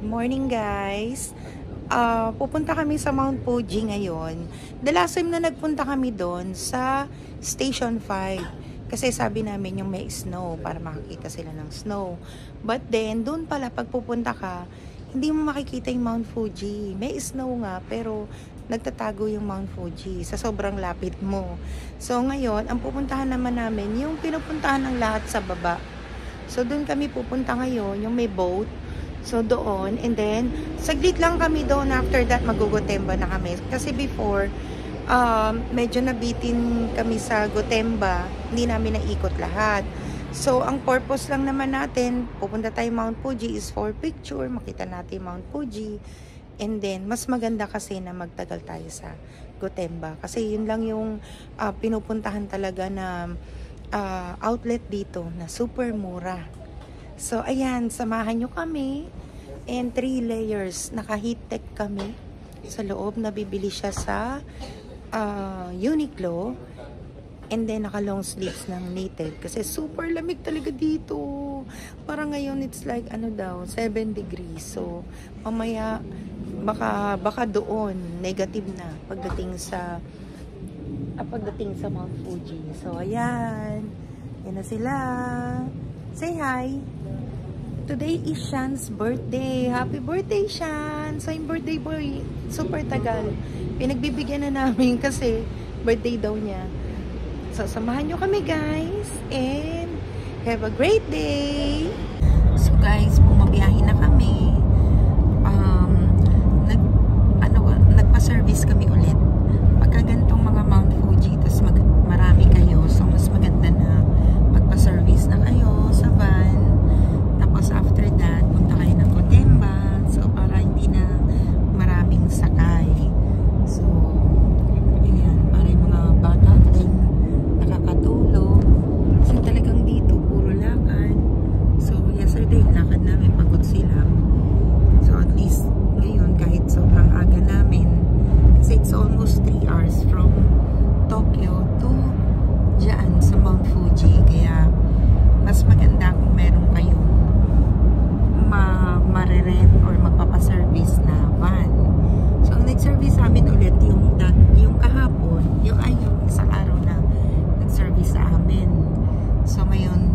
Morning guys. Pupunta kami sa Mount Fuji ngayon. The last time na nagpunta kami doon sa Station 5. Kasi sabi namin yung may snow para makakita sila ng snow. But then, doon pala pag pupunta ka, hindi mo makikita yung Mount Fuji. May snow nga pero nagtatago yung Mount Fuji sa sobrang lapit mo. So ngayon, ang pupuntahan naman namin yung pinupuntahan ng lahat sa baba. So doon kami pupunta ngayon, yung may boat. So doon, and then saglit lang kami doon, after that mag-Gotemba na kami. Kasi before, medyo nabitin kami sa Gotemba, hindi namin naikot lahat. So ang purpose lang naman natin, pupunta tayo Mount Fuji is for picture, makita natin Mount Fuji. And then, mas maganda kasi na magtagal tayo sa Gotemba. Kasi yun lang yung pinupuntahan talaga na outlet dito na super mura. So, ayan, samahan nyo kami. And 3 layers. Naka-heat tech kami sa loob. Nabibili siya sa Uniqlo. And then, naka-long sleeves ng native. Kasi super lamig talaga dito. Parang ngayon, it's like, 7 degrees. So, mamaya, baka doon, negative na pagdating sa Mount Fuji. So, ayan. Yan na sila. Say hi. Today is Shan's birthday. Happy birthday, Shan! So, yung birthday boy, super tagal. Pinagbibigyan na namin kasi birthday daw niya. So, samahan nyo kami, guys. And have a great day! So, guys, bumabiyahe na kami. Nagpa-service kami ulit. Pagka ganitong mga Mount Fuji, tapos marami kayo, so mas maganda na magpa-service na kayo sa van. Tapos after that, punta kayo ng Gotemba. So, para hindi na maraming sakay. So, ayan, para yung mga bata din nakakatulog. Kasi talagang dito, puro lakad. So, yesterday, lakad namin, pagod sila. So, at least, ngayon, kahit sobrang aga namin, kasi it's almost 3 hours from Tokyo to dyan sa Mount Fuji. Kaya, mas maganda kung meron kayong marerent or magpapaservice na van. So, ang nag-service namin ulit yung kahapon, yung isang araw na nag-service sa amin. So, ngayon,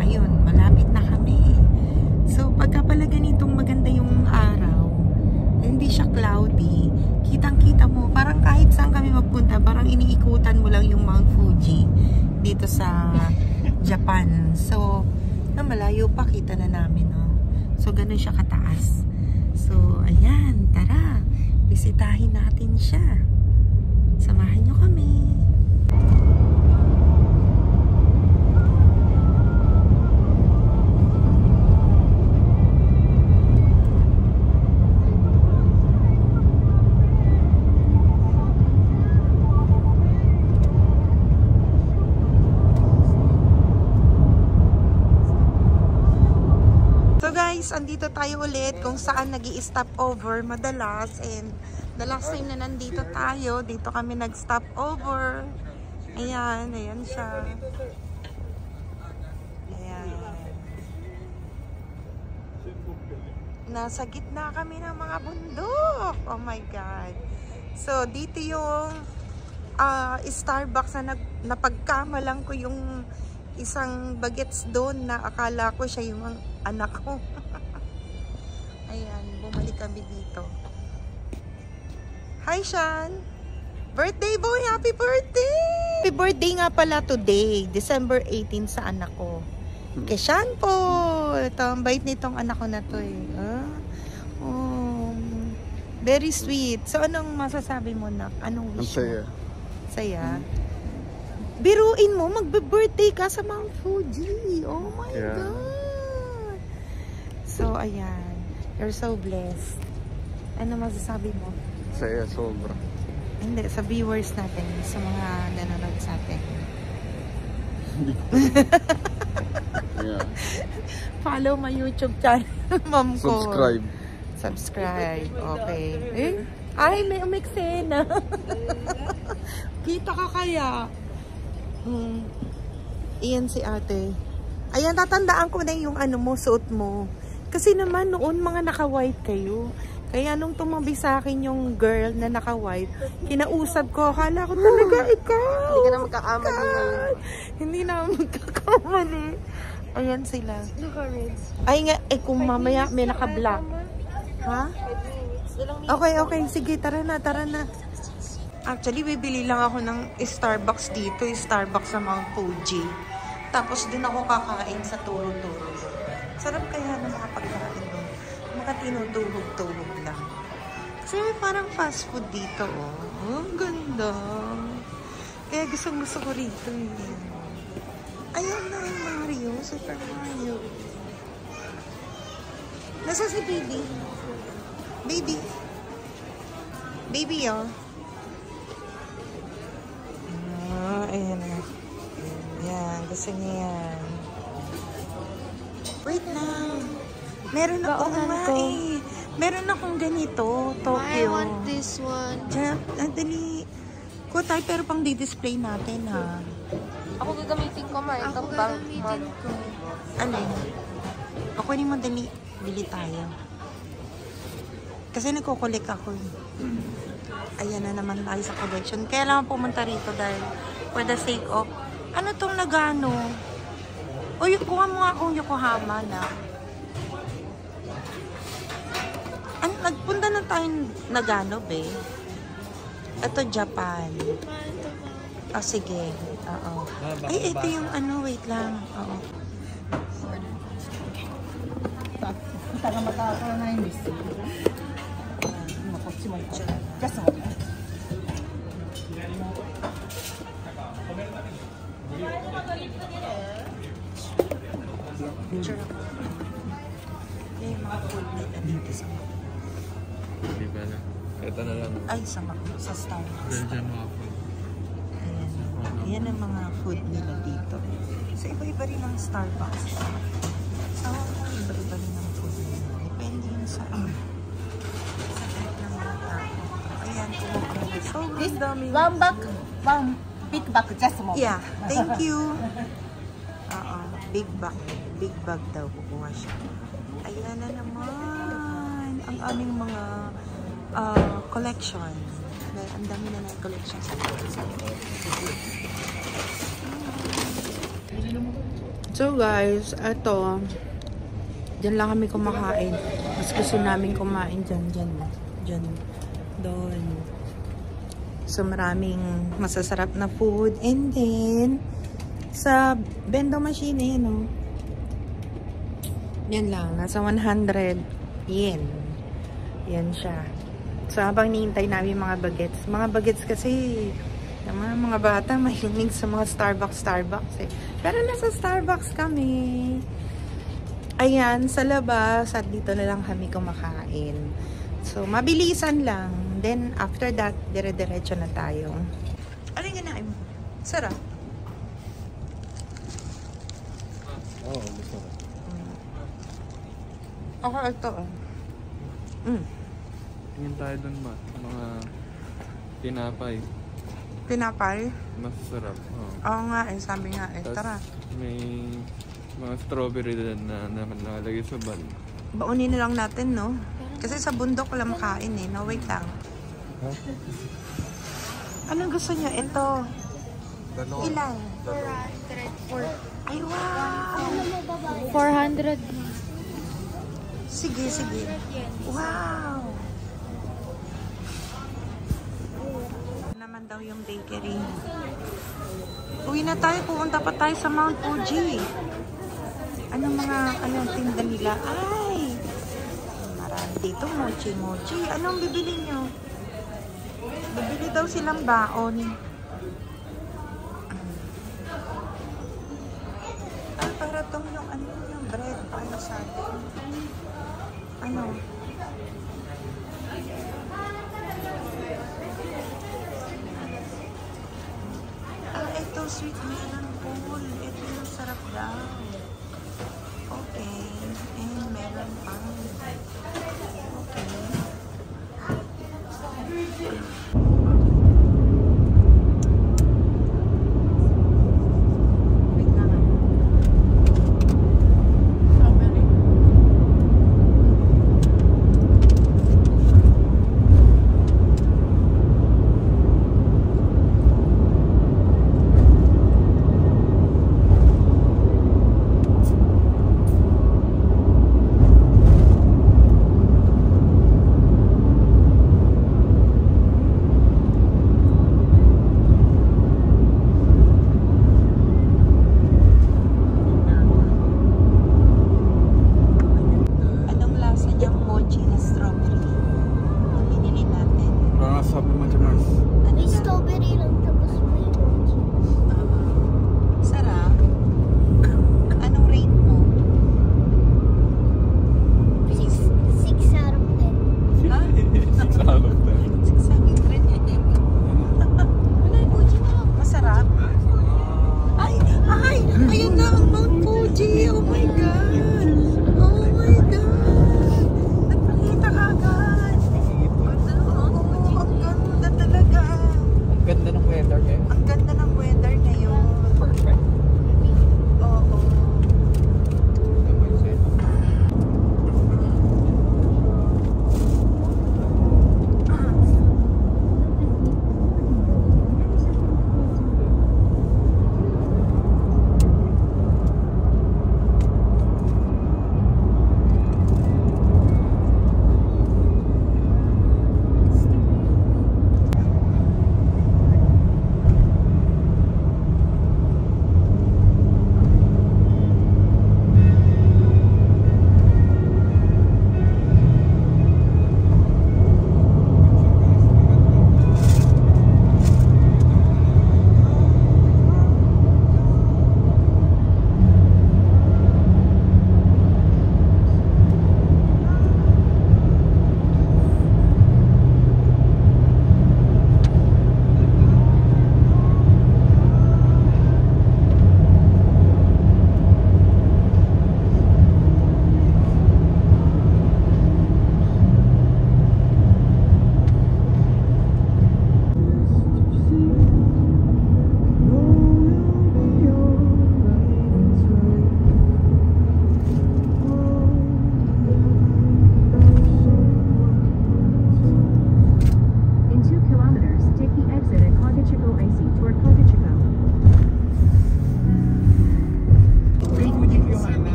ayun, malapit na kami. So, pagka pala ganitong maganda yung araw, hindi siya cloudy, kitang-kita mo, parang kahit saan kami magpunta, parang iniikutan mo lang yung Mount Fuji dito sa Japan. So, na malayo pa, kita na namin, no? So, ganun siya kataas. So, ayan, tara, bisitahin natin siya. Samahan nyo kami. Andito tayo ulit kung saan nag-i-stop over madalas, and the last time na nandito tayo, dito kami nag-stop over. Ayan, ayan siya. Ayan. Nasa gitna kami ng mga bundok. Oh my God. So, dito yung Starbucks na napagkamalan ko yung isang bagets doon na akala ko siya yung anak ko. Ayan, bumalik kami dito. Hi, Shan! Birthday boy! Happy birthday! Happy birthday nga pala today, December 18 sa anak ko. Kay Shan po! Ito, ang bait nitong anak ko na to eh. Very sweet. So, anong masasabi mo, nak? Anong wish mo? Saya. Saya? Biruin mo, magbe-birthday ka sa Mount Fuji. Oh my God! So, ayan. You're so blessed. Ano masasabi mo? Saya, sobra. Hindi, sa viewers natin, sa mga nanonood sa atin. Yeah. Follow my YouTube channel, ma'am ko. Subscribe. Okay. Ay, may umiksena. Kita ka kaya? Iyan si ate. Ayan, tatandaan ko na yung ano mo, suot mo. Kasi naman noon mga naka-white kayo. Kaya nung tumabi sa akin yung girl na naka-white, kinausap ko, akala ko talaga ikaw. Hindi ka na magkakamali ngayon. Hindi na magkakamali. Ayan sila. Naka-red. Ay nga, kung mamaya may naka-black. Ha? 5 minutes. Ilang minutes? Okay, okay. Sige, tara na, tara na. Actually, bibili lang ako ng Starbucks dito. Starbucks sa Mount Fuji. Tapos din ako kakain sa turo-turo. Sarap kaya ng mga pagkain doon. Mga tinutulog-tulog lang. Kasi parang fast food dito, oh. Oh, ang ganda. Kaya gusto ko rito, eh. Ayun na yung Mario. Super Mario. Nasa si baby? Baby. Baby, oh. Ayan na. Yan, gusto niya yan. Wait lang. Meron ako Meron akong ganito, Tokyo. I want this one. Diyan, dali. Ko tayo, pero pang di-display natin, ha. Ako gagamitin ko, Mar. Ako gagamitin ko. Alin? Ako ni madali. Bili tayo. Kasi nagkukulik ako. Ayan na naman tayo sa collection. Kaya lang pumunta rito dahil for the sake of, ano tong Nagano? O, kuha mo nga akong Yokohama na. Nagpunta na tayo Nagano, be. Ito, Japan. Oh, sige. Oo. Ay, ito yung ano, wait lang. Oo. Picture ako. Ay, mga food nila dito sa Hindi ba na? Ito na lang. ay, sa Starbucks. Dahil dyan mga food. Ayan. Ayan ang mga food nila dito. So, iba-iba rin ang Starbucks. So, iba-iba rin ang food nila. Depende yun sa type ng mga tao. Ayan, kumukuha. Sobrang dami. One big bag, just more. Yeah, thank you. Big bag. Big bag daw kukuha siya. Ayan na naman. Ang aming mga collection. Ang dami na ng collection sa So guys, eto. Diyan lang kami kumakain. Mas gusto namin kumain dyan. Doon. So maraming masasarap na food. And then, sa bendo machine, no? Yan lang. Nasa 100 yen. Yan siya. So habang niintay namin mga bagets kasi yung mga bata mahilig sa mga Starbucks eh. Pero nasa Starbucks kami. Ayan, sa labas at dito na lang kami kumakain. So mabilisan lang. Then after that, dire-diretso na tayo. Ano yung ganain mo? Sarap. Oo, masarap. Ako ito. Tingin tayo dun ma. Mga tinapay. Pinapay? Masarap. Oo. Oo nga eh, sabi nga eh. Tas Tara. may mga strawberry din na nakalagay sa ban. Baunin na lang natin, no? Kasi sa bundok wala makain eh. No, wait lang. Ha? Anong gusto niyo? Ito. Ilan? 400. Ay, wow! 400. Sige. Wow! Naman daw yung bakery. Uwi na tayo. Pupunta pa tayo sa Mount Fuji. Anong tinda nila? Ay! Marami dito. Mochi. Anong bibili nyo? Bibili daw silang baon. Ay, para tong yung bread. Ano sa atin? Ano? Ito sweet melon pool. Ito yung sarap daw. Okay. And meron pang.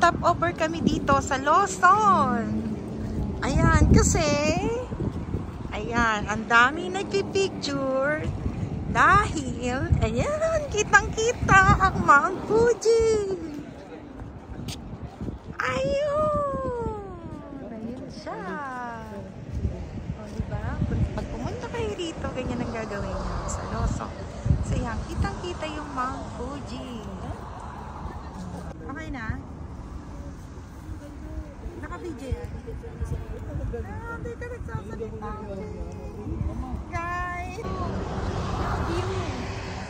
Stopover kami dito sa Lawson. Ayan, kasi ayan, ang dami nagpipicture dahil, ayan, kitang-kita ang Mount Fuji. Ayun! Ayun siya. O, diba? Pag pumunta kayo dito, ganyan ang gagawin nyo sa Lawson. So, yan, kitang-kita yung Mount Fuji. Okay na? Naka-video yan. Ah, di ka nagsasalita. Guys! View!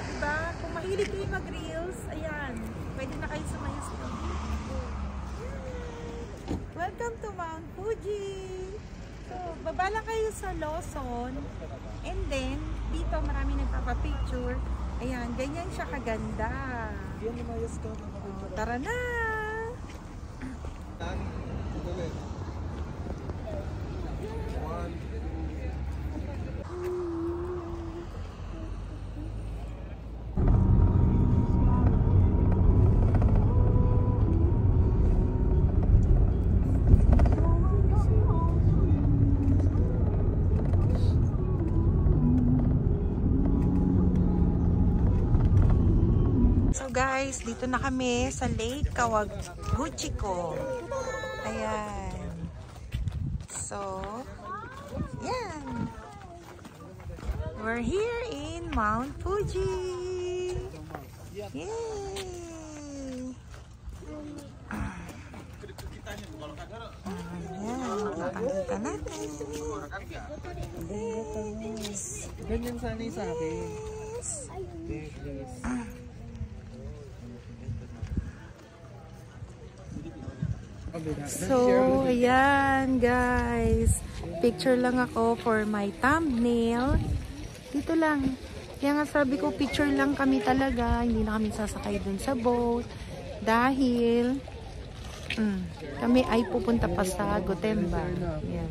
Diba? Kung mahilig kayo mag-reels, ayan. Pwede na kayo sumayos ko. Welcome to Mount Fuji! So, baba lang kayo sa Lawson. And then, dito marami nagpapapicture. Ayan, ganyan siya kaganda. Oh, tara na! So guys, dito na kami sa Lake Kawaguchiko. Ayan. So, yan. We're here in Mount Fuji. Yay! Ayan, nakakita natin. Yes. Ganyan sana sa akin. So, ayan guys. Picture lang ako for my thumbnail. Dito lang. Kaya nga sabi ko, picture lang kami talaga. Hindi na kami sasakay dun sa boat. Dahil, kami ay pupunta pa sa Gotemba. Ayan.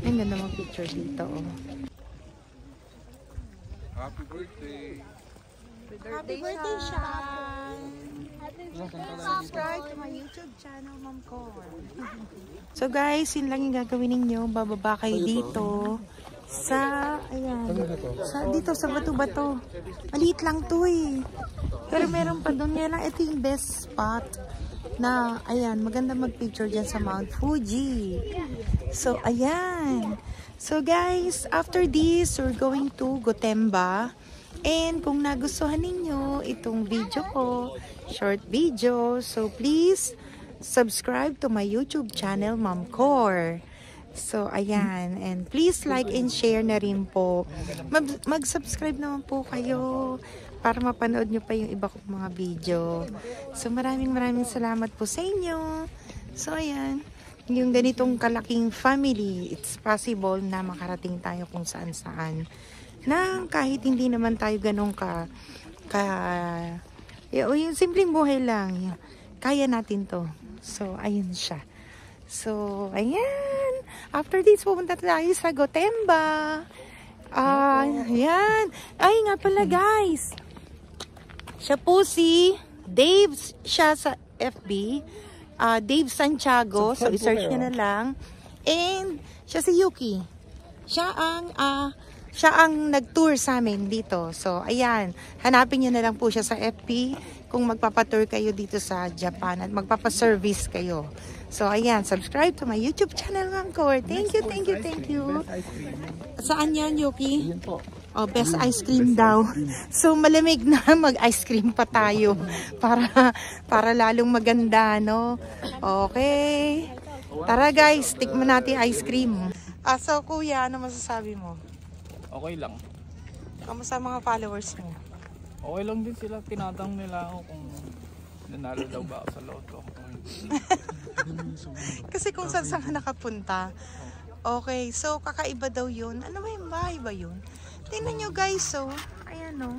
Ang ganda mga picture dito. Oh. Happy birthday! Happy birthday, Sean! Subscribe to my YouTube channel, Ma'am Cor. So guys, yun lang yung gagawin ninyo. Bababa kayo dito sa, ayan, dito sa bato-bato. Maliit lang to eh. Pero meron pa doon. Yan lang, ito yung best spot na, ayan, maganda mag-picture dyan sa Mount Fuji. So, ayan. So guys, after this, we're going to Gotemba. And kung nagustuhan ninyo itong video ko, short video, so please subscribe to my YouTube channel, Ma'am Cor. So, ayan. And please like and share na rin po. Mag-subscribe naman po kayo para mapanood nyo pa yung iba kong mga video. So, maraming salamat po sa inyo. So, ayan. Yung ganitong kalaking family, it's possible na makarating tayo kung saan-saan. Na kahit hindi naman tayo ganun yung simpleng buhay lang, kaya natin to. So, ayun siya. So, ayan. After this, pupunta tayo sa Gotemba. Ayan. Ay, nga pala guys. Siya po si Dave, siya sa FB. Dave Santiago. So, isearch niya na lang. And, siya si Yuki. Siya ang nag-tour sa amin dito. So, ayan. Hanapin nyo na lang po siya sa FB kung magpapatour kayo dito sa Japan at magpapaservice kayo. So, ayan. Subscribe to my YouTube channel, Ma'am Cor. Thank you. Saan yan, Yuki? Oh, best ice cream daw. So, malamig na mag-ice cream pa tayo para lalong maganda, no? Okay. Tara guys, tikman natin ice cream. So, kuya, ano masasabi mo? Okay lang. Kamusta mga followers mo? Okay lang din sila. Tinatang nila ako kung nanalo daw ba ako sa loto. Kasi kung saan ka nakapunta. Okay, so kakaiba daw yun. Ano ba yung bahay ba yun? Tingnan nyo guys, so. Ayan o.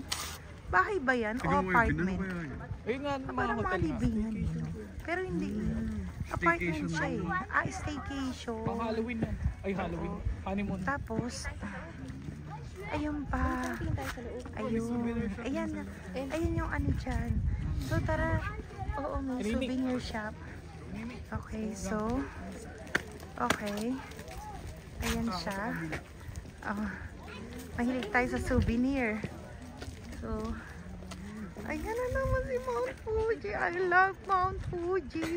Bahay ba yan? O apartment? Ayun nga, mga Parang hotel nga. malibingan. Pero hindi. Apartment siya eh. Staycation. Pang Halloween yan. Ay, Halloween. Honeymoon. Tapos, ayun pa. Ayun. Ayan yung ano dyan. So, tara. Oo, may souvenir shop. Okay, so. Okay. Ayan siya. Mahilig tayo sa souvenir. So, ayan na naman si Mount Fuji. I love Mount Fuji.